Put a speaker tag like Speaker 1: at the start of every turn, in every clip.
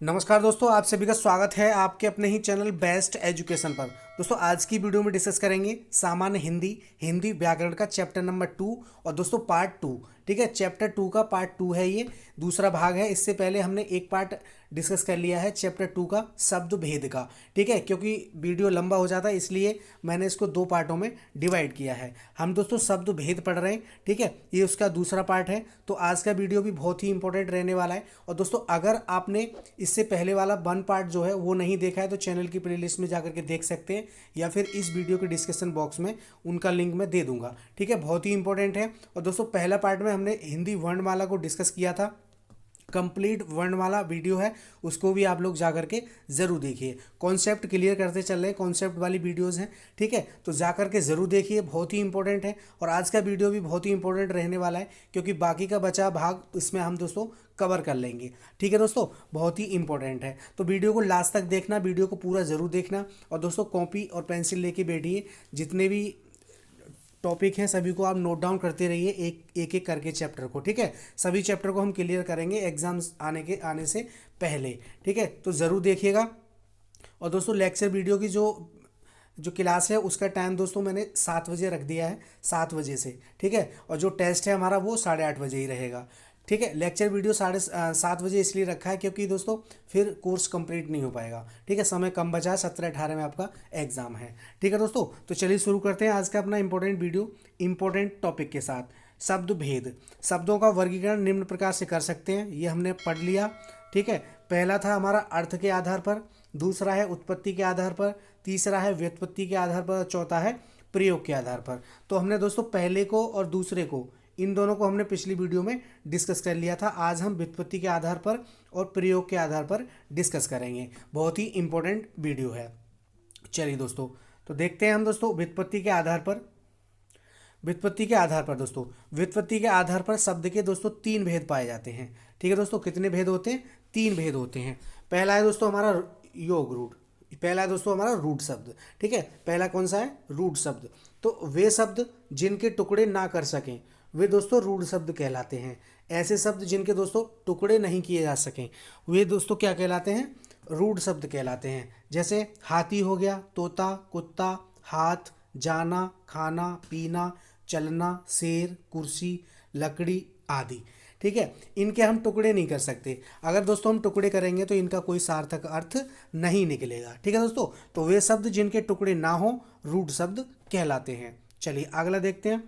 Speaker 1: नमस्कार दोस्तों, आप सभी का स्वागत है आपके अपने ही चैनल बेस्ट एजुकेशन पर। दोस्तों आज की वीडियो में डिस्कस करेंगे सामान्य हिंदी हिंदी व्याकरण का चैप्टर नंबर 2 और दोस्तों पार्ट 2। ठीक है, चैप्टर 2 का पार्ट 2 है, ये दूसरा भाग है। इससे पहले हमने एक पार्ट डिस्कस कर लिया है चैप्टर 2 का शब्द भेद का। ठीक है, क्योंकि वीडियो लंबा हो जाता है इसलिए मैंने इसको दो पार्टों में डिवाइड किया है। हम दोस्तों शब्द भेद पढ़ रहे हैं। ठीक है, ये उसका दूसरा पार्ट है। तो आज का वीडियो भी बहुत ही इंपॉर्टेंट रहने वाला है। और दोस्तों अगर आपने इससे पहले वाला 1 पार्ट जो है वो नहीं देखा है तो चैनल की प्लेलिस्ट में जाकर के देख सकते हैं, या फिर इस वीडियो के डिस्क्रिप्शन बॉक्स में उनका लिंक मैं दे दूंगा। ठीक है, बहुत ही इंपॉर्टेंट है। और दोस्तों पहला पार्ट में हमने हिंदी वर्णमाला को डिस्कस किया था, कंप्लीट वर्णमाला वीडियो है, उसको भी आप लोग जाकर के ज़रूर देखिए। कॉन्सेप्ट क्लियर करते चल रहे हैं, कॉन्सेप्ट वाली वीडियोस हैं। ठीक है, तो जाकर के ज़रूर देखिए, बहुत ही इंपॉर्टेंट है। और आज का वीडियो भी बहुत ही इंपॉर्टेंट रहने वाला है, क्योंकि बाकी का बचा भाग इसमें हम दोस्तों कवर कर लेंगे। ठीक है दोस्तों, बहुत ही इंपॉर्टेंट है, तो वीडियो को लास्ट तक देखना, वीडियो को पूरा ज़रूर देखना। और दोस्तों कॉपी और पेंसिल लेके बैठिए, जितने भी टॉपिक हैं सभी को आप नोट डाउन करते रहिए, एक एक करके चैप्टर को। ठीक है, सभी चैप्टर को हम क्लियर करेंगे एग्जाम्स आने से पहले। ठीक है, तो ज़रूर देखिएगा। और दोस्तों लेक्चर वीडियो की जो जो क्लास है उसका टाइम दोस्तों मैंने 7 बजे रख दिया है, 7 बजे से। ठीक है, और जो टेस्ट है हमारा वो 8:30 बजे ही रहेगा। ठीक है, लेक्चर वीडियो 7:30 बजे इसलिए रखा है क्योंकि दोस्तों फिर कोर्स कंप्लीट नहीं हो पाएगा। ठीक है, समय कम बचा है, 17-18 में आपका एग्जाम है। ठीक है दोस्तों, तो चलिए शुरू करते हैं आज का अपना इंपॉर्टेंट वीडियो इंपॉर्टेंट टॉपिक के साथ। शब्द भेद। शब्दों का वर्गीकरण निम्न प्रकार से कर सकते हैं, ये हमने पढ़ लिया। ठीक है, पहला था हमारा अर्थ के आधार पर, दूसरा है उत्पत्ति के आधार पर, तीसरा है व्युत्पत्ति के आधार पर, चौथा है प्रयोग के आधार पर। तो हमने दोस्तों पहले को और दूसरे को, इन दोनों को हमने पिछली वीडियो में डिस्कस कर लिया था। आज हम व्युत्पत्ति के आधार पर और प्रयोग के आधार पर डिस्कस करेंगे। बहुत ही इंपॉर्टेंट वीडियो है। चलिए दोस्तों, तो देखते हैं हम दोस्तों व्युत्पत्ति के आधार पर। व्युत्पत्ति के आधार पर दोस्तों, व्युत्पत्ति के आधार पर शब्द के दोस्तों 3 भेद पाए जाते हैं। ठीक है दोस्तों, कितने भेद होते हैं? 3 भेद होते हैं। पहला है दोस्तों हमारा योग रूट, पहला है दोस्तों हमारा रूट शब्द। ठीक है, पहला कौन सा है? रूट शब्द। तो वे शब्द जिनके टुकड़े ना कर सकें वे दोस्तों रूट शब्द कहलाते हैं। ऐसे शब्द जिनके दोस्तों टुकड़े नहीं किए जा सकें वे दोस्तों क्या कहलाते हैं? रूट शब्द कहलाते हैं। जैसे हाथी हो गया, तोता, कुत्ता, हाथ, जाना, खाना, पीना, चलना, शेर, कुर्सी, लकड़ी आदि। ठीक है, इनके हम टुकड़े नहीं कर सकते। अगर दोस्तों हम टुकड़े करेंगे तो इनका कोई सार्थक अर्थ नहीं निकलेगा। ठीक है दोस्तों, तो वे शब्द जिनके टुकड़े ना हो रूट शब्द कहलाते हैं। चलिए अगला देखते हैं।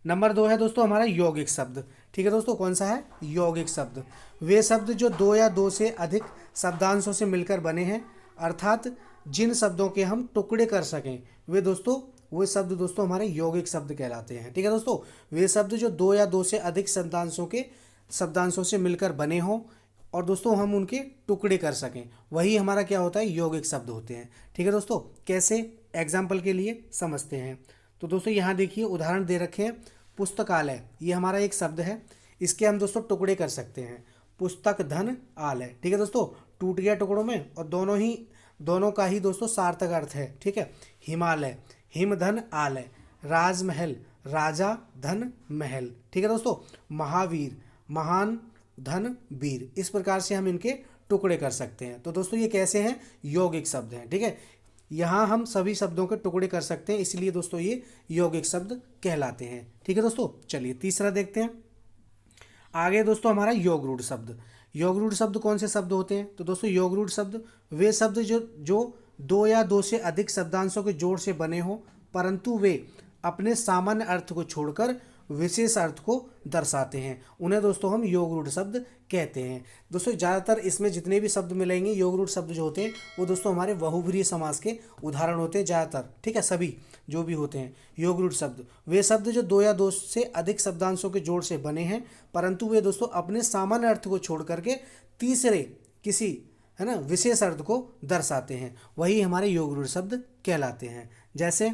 Speaker 1: नंबर 2 है दोस्तों हमारा यौगिक शब्द। ठीक है दोस्तों, कौन सा है? यौगिक शब्द। वे शब्द जो 2 या 2 से अधिक शब्दांशों से मिलकर बने हैं, अर्थात जिन शब्दों के हम टुकड़े कर सकें वे शब्द दोस्तों हमारे यौगिक शब्द कहलाते हैं। ठीक है दोस्तों, वे शब्द जो 2 या 2 से अधिक शब्दांशों से मिलकर बने हों और दोस्तों हम उनके टुकड़े कर सकें, वही हमारा क्या होता है? यौगिक शब्द होते हैं। ठीक है दोस्तों, कैसे? एग्जाम्पल के लिए समझते हैं। तो दोस्तों यहाँ देखिए उदाहरण दे रखे हैं। पुस्तकालय, ये हमारा एक शब्द है, इसके हम दोस्तों टुकड़े कर सकते हैं। पुस्तक धन आलय। ठीक है दोस्तों, टूट गया टुकड़ों में और दोनों का ही दोस्तों सार्थक अर्थ है। ठीक है, हिमालय, हिम धन आलय, राजमहल, राजा धन महल। ठीक है दोस्तों, महावीर, महान धन वीर। इस प्रकार से हम इनके टुकड़े कर सकते हैं। तो दोस्तों ये कैसे हैं? यौगिक शब्द हैं। ठीक है, यहाँ हम सभी शब्दों के टुकड़े कर सकते हैं, इसलिए दोस्तों ये यौगिक शब्द कहलाते हैं। ठीक है दोस्तों, चलिए तीसरा देखते हैं। आगे दोस्तों हमारा योग रूढ़ शब्द। योग रूढ़ शब्द कौन से शब्द होते हैं? तो दोस्तों योग रूढ़ शब्द वे शब्द जो 2 या 2 से अधिक शब्दांशों के जोड़ से बने हों, परंतु वे अपने सामान्य अर्थ को छोड़कर विशेष अर्थ को दर्शाते हैं, उन्हें दोस्तों हम योग रूढ़ शब्द कहते हैं। दोस्तों ज़्यादातर इसमें जितने भी शब्द मिलेंगे योग रूढ़ शब्द जो होते हैं वो दोस्तों हमारे बहुब्रीहि समास के उदाहरण होते हैं ज़्यादातर। ठीक है, सभी जो भी होते हैं योग रूढ़ शब्द वे शब्द जो 2 या 2 से अधिक शब्दांशों के जोड़ से बने हैं, परंतु वे दोस्तों अपने सामान्य अर्थ को छोड़ करके तीसरे किसी है ना विशेष अर्थ को दर्शाते हैं, वही हमारे योग रूढ़ शब्द कहलाते हैं। जैसे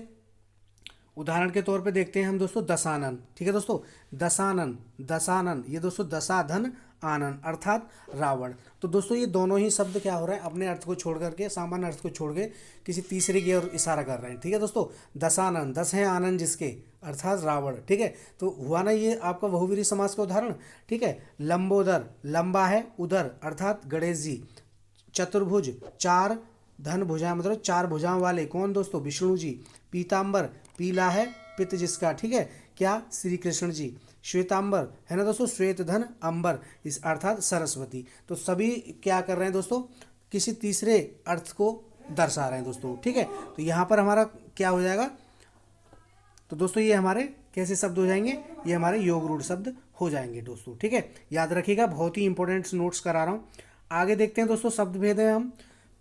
Speaker 1: उदाहरण के तौर पे देखते हैं हम दोस्तों दशानन। ठीक है दोस्तों, दशानन, दशानन, ये दोस्तों दशा धन आनन अर्थात रावण। तो दोस्तों ये दोनों ही शब्द क्या हो रहा है, अपने अर्थ को छोड़ करके, सामान्य अर्थ को छोड़ के किसी तीसरे की ओर इशारा कर रहे हैं। ठीक है दोस्तों, दशानन, 10 है आनंद जिसके, अर्थात रावण। ठीक है, तो हुआ ना ये आपका बहुवीरी समास का उदाहरण। ठीक है, लंबोदर, लंबा है उदर अर्थात गणेश जी। चतुर्भुज, 4 धन भुजाएं मतलब 4 भुजाओं वाले, कौन दोस्तों, विष्णु जी। पीताम्बर, पीला है पित्त जिसका, ठीक है, क्या, श्री कृष्ण जी। श्वेतांबर है ना दोस्तों, श्वेत धन अंबर, इस अर्थात सरस्वती। तो सभी क्या कर रहे हैं दोस्तों, किसी तीसरे अर्थ को दर्शा रहे हैं दोस्तों। ठीक है, तो यहाँ पर हमारा क्या हो जाएगा, तो दोस्तों ये हमारे कैसे शब्द हो जाएंगे, ये हमारे योग रूढ़ शब्द हो जाएंगे दोस्तों। ठीक है, याद रखिएगा, बहुत ही इंपॉर्टेंट नोट्स करा रहा हूँ। आगे देखते हैं दोस्तों, शब्द भेद है हम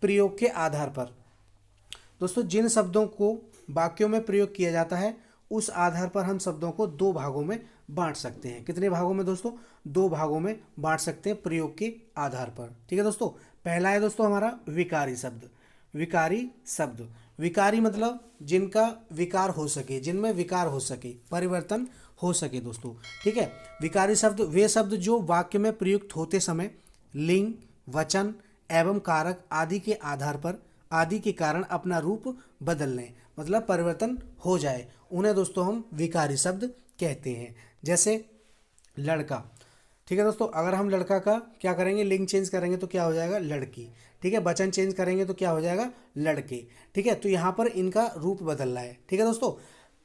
Speaker 1: प्रयोग के आधार पर। दोस्तों जिन शब्दों को वाक्यों में प्रयोग किया जाता है उस आधार पर हम शब्दों को 2 भागों में बांट सकते हैं। कितने भागों में दोस्तों, 2 भागों में बांट सकते हैं प्रयोग के आधार पर। ठीक है दोस्तों, पहला है दोस्तों हमारा विकारी शब्द। विकारी शब्द, विकारी मतलब जिनका विकार हो सके, जिनमें विकार हो सके, परिवर्तन हो सके दोस्तों। ठीक है, विकारी शब्द वे शब्द जो वाक्य में प्रयुक्त होते समय लिंग, वचन एवं कारक आदि के आधार पर, आदि के कारण अपना रूप बदल लें, मतलब परिवर्तन हो जाए, उन्हें दोस्तों हम विकारी शब्द कहते हैं। जैसे लड़का, ठीक है दोस्तों, अगर हम लड़का का क्या करेंगे, लिंग चेंज करेंगे तो क्या हो जाएगा, लड़की। ठीक है, वचन चेंज करेंगे तो क्या हो जाएगा, लड़के। ठीक है, तो यहाँ पर इनका रूप बदल रहा है। ठीक है दोस्तों,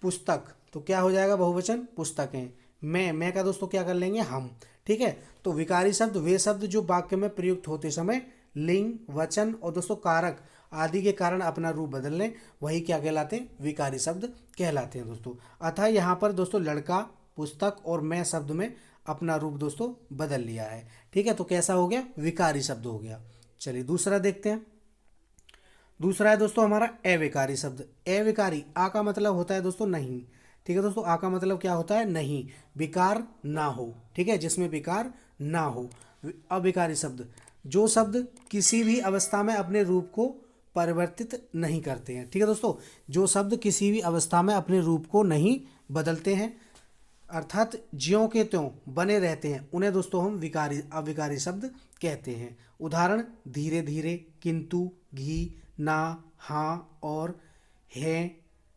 Speaker 1: पुस्तक तो क्या हो जाएगा, बहुवचन पुस्तकें। मैं का दोस्तों क्या कर लेंगे, हम। ठीक है, तो विकारी शब्द वे शब्द जो वाक्य में प्रयुक्त होते समय लिंग, वचन और दोस्तों कारक आदि के कारण अपना रूप बदल लें, वही क्या कहलाते हैं, विकारी शब्द कहलाते हैं दोस्तों। अतः यहाँ पर दोस्तों लड़का, पुस्तक और मैं शब्द में अपना रूप दोस्तों बदल लिया है। ठीक है, तो कैसा हो गया, विकारी शब्द हो गया। चलिए दूसरा देखते हैं। दूसरा है दोस्तों हमारा अविकारी शब्द। अविकारी, आ का मतलब होता है दोस्तों नहीं। ठीक है दोस्तों, आ का मतलब क्या होता है, नहीं, विकार ना हो। ठीक है, जिसमें विकार ना हो। अविकारी शब्द, जो शब्द किसी भी अवस्था में अपने रूप को परिवर्तित नहीं करते हैं। ठीक है दोस्तों, जो शब्द किसी भी अवस्था में अपने रूप को नहीं बदलते हैं, अर्थात ज्यों के त्यों बने रहते हैं, उन्हें दोस्तों हम विकारी, अविकारी शब्द कहते हैं। उदाहरण, धीरे धीरे, किंतु, घी, ना, हाँ और, है,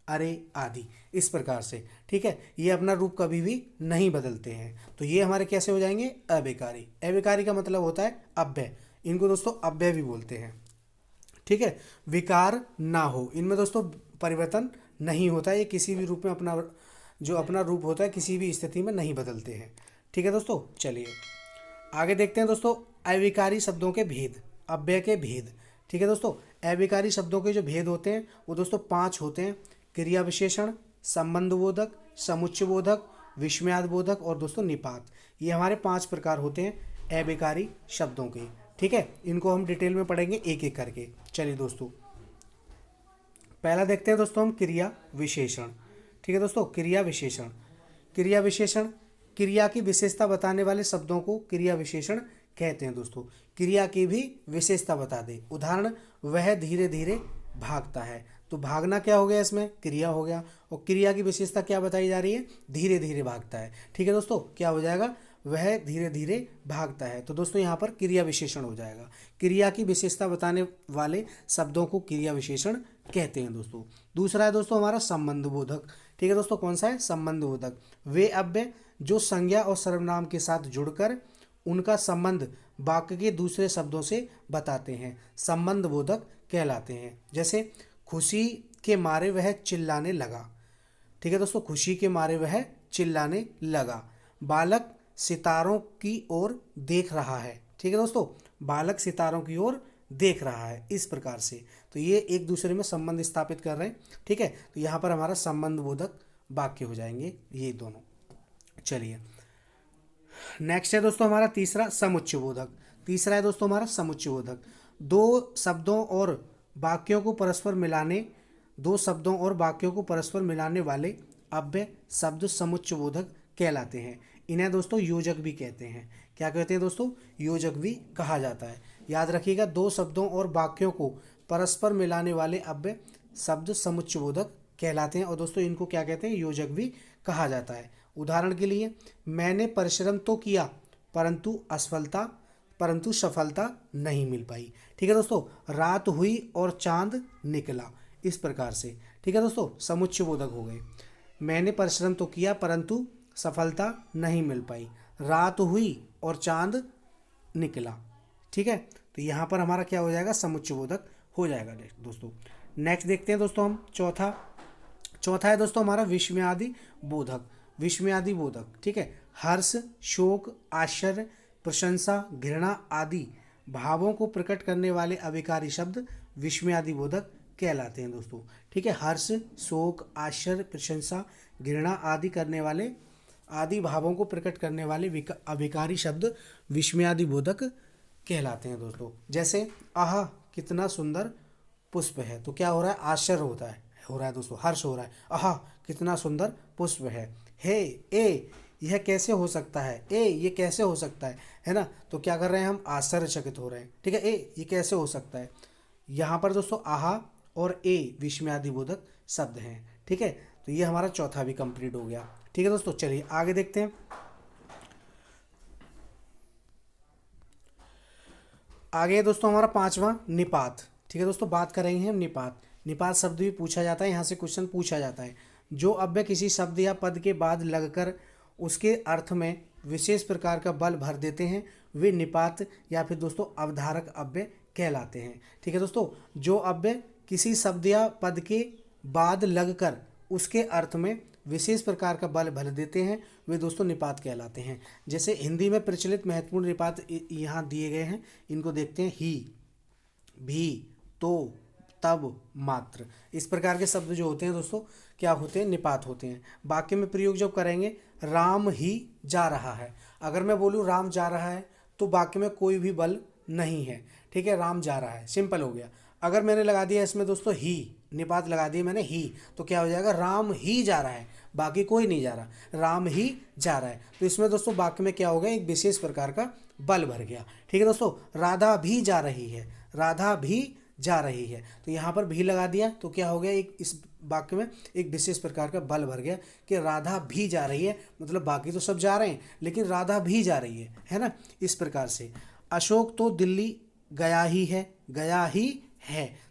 Speaker 1: अरे आदि, इस प्रकार से। ठीक है, ये अपना रूप कभी भी नहीं बदलते हैं, तो ये हमारे कैसे हो जाएंगे, अविकारी। अविकारी का मतलब होता है अव्यय, इनको दोस्तों अव्यय भी बोलते हैं। ठीक है, विकार ना हो, इनमें दोस्तों परिवर्तन नहीं होता है, ये किसी भी रूप में अपना जो अपना रूप होता है किसी भी स्थिति में नहीं बदलते हैं। ठीक है दोस्तों, चलिए आगे देखते हैं दोस्तों अविकारी शब्दों के भेद, अव्यय के भेद। ठीक है दोस्तों, अविकारी शब्दों के जो भेद होते हैं वो दोस्तों 5 होते हैं। क्रिया विशेषण, संबंधबोधक, समुच्चयबोधक, विस्मयादिबोधक और दोस्तों निपात। ये हमारे 5 प्रकार होते हैं अविकारी शब्दों के। ठीक है, इनको हम डिटेल में पढ़ेंगे एक एक करके। चलिए दोस्तों, पहला देखते हैं दोस्तों हम क्रिया विशेषण। ठीक है दोस्तों, क्रिया विशेषण। क्रिया विशेषण, क्रिया की विशेषता बताने वाले शब्दों को क्रिया विशेषण कहते हैं दोस्तों। क्रिया की भी विशेषता बता दे। उदाहरण, वह धीरे धीरे भागता है, तो भागना क्या हो गया, इसमें क्रिया हो गया, और क्रिया की विशेषता क्या बताई जा रही है, धीरे धीरे भागता है। ठीक है दोस्तों, क्या हो जाएगा, वह धीरे धीरे भागता है, तो दोस्तों यहाँ पर क्रिया विशेषण हो जाएगा। क्रिया की विशेषता बताने वाले शब्दों को क्रिया विशेषण कहते हैं दोस्तों। दूसरा है दोस्तों हमारा संबंधबोधक। ठीक है दोस्तों, कौन सा है, संबंधबोधक। वे अव्यय जो संज्ञा और सर्वनाम के साथ जुड़कर उनका संबंध वाक्य के दूसरे शब्दों से बताते हैं, संबंधबोधक कहलाते हैं। जैसे खुशी के मारे वह चिल्लाने लगा। ठीक है दोस्तों, खुशी के मारे वह चिल्लाने लगा। बालक सितारों की ओर देख रहा है। ठीक है दोस्तों, बालक सितारों की ओर देख रहा है, इस प्रकार से। तो ये एक दूसरे में संबंध स्थापित कर रहे हैं। ठीक है, तो यहाँ पर हमारा संबंधबोधक वाक्य हो जाएंगे ये दोनों। चलिए नेक्स्ट है दोस्तों हमारा तीसरा समुच्चयबोधक। तीसरा है दोस्तों हमारा समुच्चयबोधक। दो शब्दों और वाक्यों को परस्पर मिलाने वाले अव्यय शब्द समुच्चयबोधक कहलाते हैं। इन्हें दोस्तों योजक भी कहते हैं। क्या कहते हैं दोस्तों, योजक भी कहा जाता है। याद रखिएगा, 2 शब्दों और वाक्यों को परस्पर मिलाने वाले अव्यय शब्द समुच्चयबोधक कहलाते हैं, और दोस्तों इनको क्या कहते हैं, योजक भी कहा जाता है। उदाहरण के लिए, मैंने परिश्रम तो किया परंतु सफलता नहीं मिल पाई। ठीक है दोस्तों, रात हुई और चांद निकला, इस प्रकार से। ठीक है दोस्तों, समुच्चय बोधक हो गए। मैंने परिश्रम तो किया परंतु सफलता नहीं मिल पाई, रात हुई और चांद निकला। ठीक है, तो यहाँ पर हमारा क्या हो जाएगा, समुच्चय बोधक हो जाएगा दोस्तों। नेक्स्ट देखते हैं दोस्तों हम चौथा है दोस्तों हमारा विस्मयादि बोधक। विस्मयादि बोधक, ठीक है, हर्ष, शोक, आश्चर्य, प्रशंसा, घृणा आदि भावों को प्रकट करने वाले अविकारी शब्द विस्मयादि बोधक कहलाते हैं दोस्तों। ठीक है, हर्ष, शोक, आश्चर्य, प्रशंसा, घृणा आदि भावों को प्रकट करने वाले अविकारी शब्द विस्मयादि बोधक कहलाते हैं दोस्तों। जैसे आह कितना सुंदर पुष्प है, तो क्या हो रहा है, आश्चर्य हो रहा है दोस्तों, हर्ष हो रहा है, आह कितना सुंदर पुष्प है। हे, ए यह कैसे हो सकता है, ए ये कैसे हो सकता है ना, तो क्या कर रहे हैं हम, आश्चर्यचकित हो रहे हैं। ठीक है, ए ये कैसे हो सकता है। यहाँ पर दोस्तों आहा और ए विस्मयादि बोधक शब्द हैं। ठीक है, तो ये हमारा चौथा भी कंप्लीट हो गया। ठीक है दोस्तों, चलिए आगे देखते हैं। आगे दोस्तों हमारा पांचवा निपात। ठीक है दोस्तों, बात करेंगे हम निपात शब्द भी पूछा जाता है, यहाँ से क्वेश्चन पूछा जाता है। जो अव्यय किसी शब्द या पद के बाद लगकर उसके अर्थ में विशेष प्रकार का बल भर देते हैं वे निपात या फिर दोस्तों अवधारक अव्यय कहलाते हैं। ठीक है दोस्तों, जो अव्यय किसी शब्द या पद के बाद लगकर उसके अर्थ में विशेष प्रकार का बल भर देते हैं वे दोस्तों निपात कहलाते हैं। जैसे हिंदी में प्रचलित महत्वपूर्ण निपात यहाँ दिए गए हैं, इनको देखते हैं। ही, भी, तो, तब, मात्र, इस प्रकार के शब्द जो होते हैं दोस्तों क्या होते हैं, निपात होते हैं। वाक्य में प्रयोग जब करेंगे, राम ही जा रहा है, अगर मैं बोलूँ राम जा रहा है तो वाक्य में कोई भी बल नहीं है। ठीक है, राम जा रहा है, सिंपल हो गया। अगर मैंने लगा दिया इसमें दोस्तों ही, निपात लगा दिया मैंने ही, तो क्या हो जाएगा, राम ही जा रहा है, बाकी कोई नहीं जा रहा, राम ही जा रहा है। तो इसमें दोस्तों वाक्य में क्या हो गया, एक विशेष प्रकार का बल भर गया। ठीक है दोस्तों, राधा भी जा रही है, राधा भी जा रही है, तो यहाँ पर भी लगा दिया तो क्या हो गया, एक इस वाक्य में एक विशेष प्रकार का बल भर गया कि राधा भी जा रही है, मतलब बाकी तो सब जा रहे हैं लेकिन राधा भी जा रही है ना, इस प्रकार से। अशोक तो दिल्ली गया ही है, तो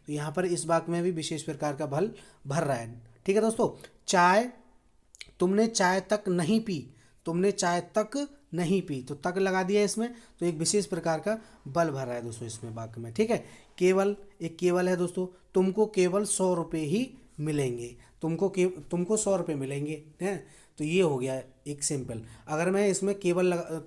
Speaker 1: यहाँ पर इस वाक्य में भी विशेष प्रकार का बल भर रहा है। ठीक है दोस्तों, तुमने चाय तक नहीं पी, तो तक लगा दिया इसमें, तो एक विशेष प्रकार का बल भर रहा है दोस्तों इसमें वाक्य में। ठीक है, केवल है दोस्तों, तुमको केवल 100 रुपये ही मिलेंगे, तुमको 100 रुपये मिलेंगे हैं, तो ये हो गया एक सिंपल। अगर मैं इसमें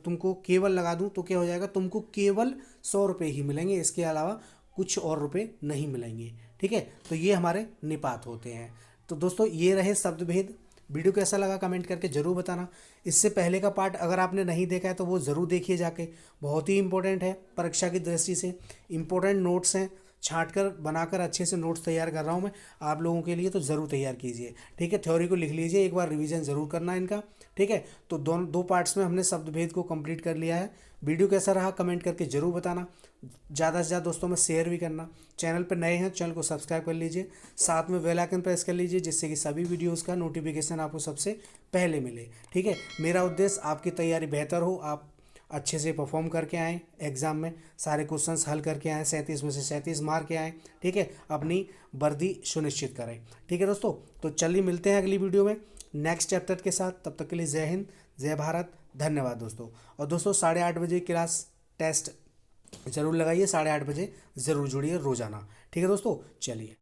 Speaker 1: तुमको केवल लगा दूं तो क्या हो जाएगा, तुमको केवल 100 रुपये ही मिलेंगे, इसके अलावा कुछ और रुपये नहीं मिलेंगे। ठीक है, तो ये हमारे निपात होते हैं। तो दोस्तों ये रहे शब्द भेद। वीडियो कैसा लगा कमेंट करके ज़रूर बताना। इससे पहले का पार्ट अगर आपने नहीं देखा है तो वो ज़रूर देखिए जाके, बहुत ही इंपॉर्टेंट है परीक्षा की दृष्टि से। इंपॉर्टेंट नोट्स हैं, छांटकर बनाकर अच्छे से नोट्स तैयार कर रहा हूँ मैं आप लोगों के लिए, तो ज़रूर तैयार कीजिए। ठीक है, थ्योरी को लिख लीजिए, एक बार रिवीजन ज़रूर करना इनका। ठीक है, तो दो पार्ट्स में हमने शब्द भेद को कंप्लीट कर लिया है। वीडियो कैसा रहा कमेंट करके ज़रूर बताना, ज़्यादा से ज़्यादा दोस्तों में शेयर भी करना। चैनल पर नए हैं चैनल को सब्सक्राइब कर लीजिए, साथ में बेल आइकन प्रेस कर लीजिए जिससे कि सभी वीडियोज़ का नोटिफिकेशन आपको सबसे पहले मिले। ठीक है, मेरा उद्देश्य आपकी तैयारी बेहतर हो, आप अच्छे से परफॉर्म करके आएँ एग्ज़ाम में, सारे क्वेश्चंस हल करके आएँ, 37 में से 37 मार्क के आएँ। ठीक है, अपनी वर्दी सुनिश्चित करें। ठीक है दोस्तों, तो चलिए मिलते हैं अगली वीडियो में नेक्स्ट चैप्टर के साथ। तब तक के लिए जय हिंद, जय भारत, धन्यवाद दोस्तों। और दोस्तों 8:30 बजे क्लास टेस्ट ज़रूर लगाइए, 8:30 बजे ज़रूर जुड़िए रोज़ाना। ठीक है दोस्तों, चलिए।